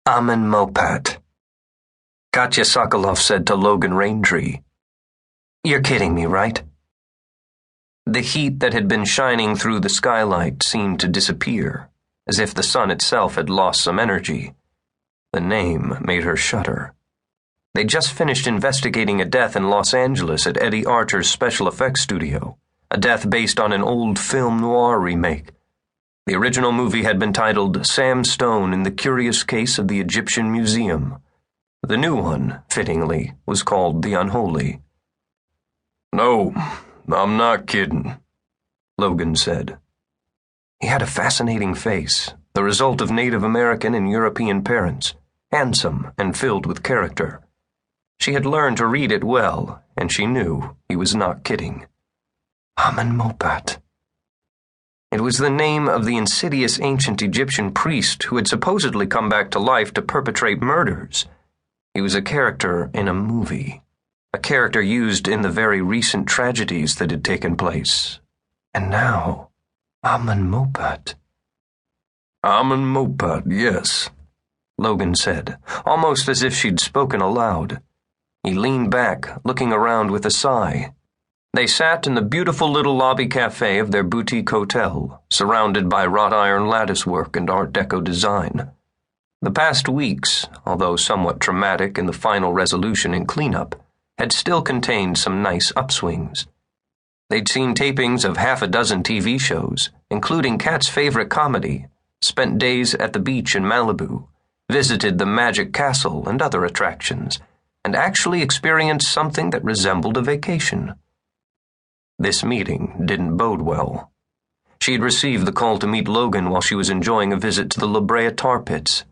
Amen Mopat, Katya Sokolov said to Logan Raintree. You're kidding me, right? The heat that had been shining through the skylight seemed to disappear, as if the sun itself had lost some energy. The name made her shudder. They'd just finished investigating a death in Los Angeles at Eddie Archer's special effects studio, a death based on an old film noir remake. The original movie had been titled Sam Stone in the Curious Case of the Egyptian Museum. The new one, fittingly, was called The Unholy. No, I'm not kidding, Logan said. He had a fascinating face, the result of Native American and European parents, handsome and filled with character. She had learned to read it well, and she knew he was not kidding. Amen Mopat. It was the name of the insidious ancient Egyptian priest who had supposedly come back to life to perpetrate murders. He was a character in a movie, a character used in the very recent tragedies that had taken place. And now, Amen Mopat. Amen Mopat, yes, Logan said, almost as if she'd spoken aloud. He leaned back, looking around with a sigh. They sat in the beautiful little lobby cafe of their boutique hotel, surrounded by wrought iron latticework and Art Deco design. The past weeks, although somewhat traumatic in the final resolution and cleanup, had still contained some nice upswings. They'd seen tapings of half a dozen TV shows, including Kat's favorite comedy, spent days at the beach in Malibu, visited the Magic Castle and other attractions, and actually experienced something that resembled a vacation. This meeting didn't bode well. She'd received the call to meet Logan while she was enjoying a visit to the La Brea tar pits.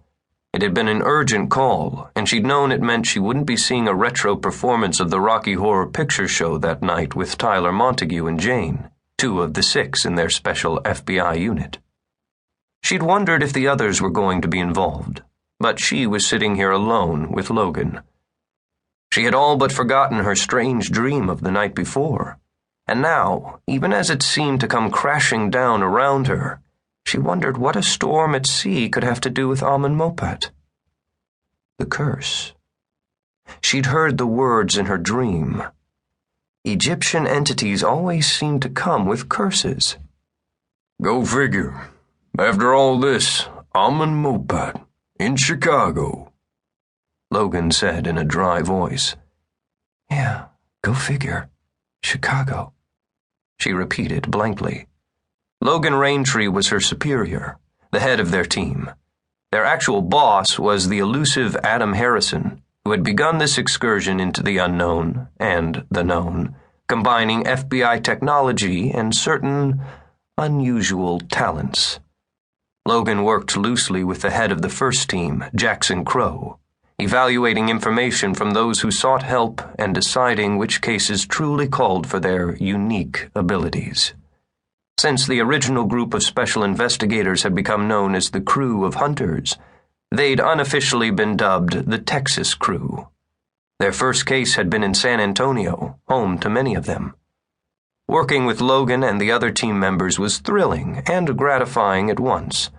It had been an urgent call, and she'd known it meant she wouldn't be seeing a retro performance of the Rocky Horror Picture Show that night with Tyler Montague and Jane, 2 of the 6 in their special FBI unit. She'd wondered if the others were going to be involved, but she was sitting here alone with Logan. She had all but forgotten her strange dream of the night before, and now, even as it seemed to come crashing down around her, she wondered what a storm at sea could have to do with Amen Mopat. The curse. She'd heard the words in her dream. Egyptian entities always seemed to come with curses. Go figure. After all this, Amen Mopat, in Chicago, Logan said in a dry voice. Yeah, go figure. Chicago, she repeated blankly. Logan Raintree was her superior, the head of their team. Their actual boss was the elusive Adam Harrison, who had begun this excursion into the unknown and the known, combining FBI technology and certain unusual talents. Logan worked loosely with the head of the first team, Jackson Crow, evaluating information from those who sought help and deciding which cases truly called for their unique abilities. Since the original group of special investigators had become known as the Crew of Hunters, they'd unofficially been dubbed the Texas Crew. Their first case had been in San Antonio, home to many of them. Working with Logan and the other team members was thrilling and gratifying at once.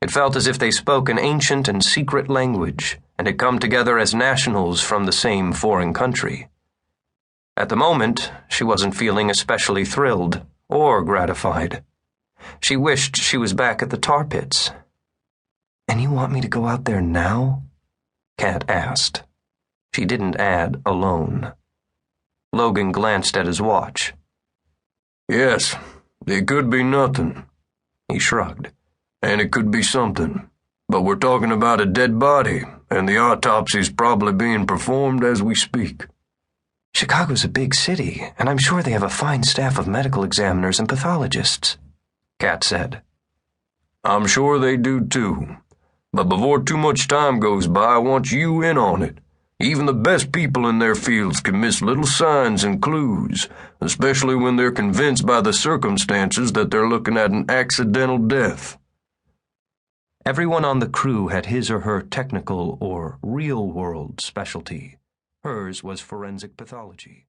It felt as if they spoke an ancient and secret language and had come together as nationals from the same foreign country. At the moment, she wasn't feeling especially thrilled or gratified. She wished she was back at the tar pits. And you want me to go out there now? Kat asked. She didn't add alone. Logan glanced at his watch. Yes, it could be nothing, he shrugged. And it could be something. But we're talking about a dead body, and the autopsy's probably being performed as we speak. Chicago's a big city, and I'm sure they have a fine staff of medical examiners and pathologists, Kat said. I'm sure they do too. But before too much time goes by, I want you in on it. Even the best people in their fields can miss little signs and clues, especially when they're convinced by the circumstances that they're looking at an accidental death. Everyone on the crew had his or her technical or real-world specialty. Hers was forensic pathology.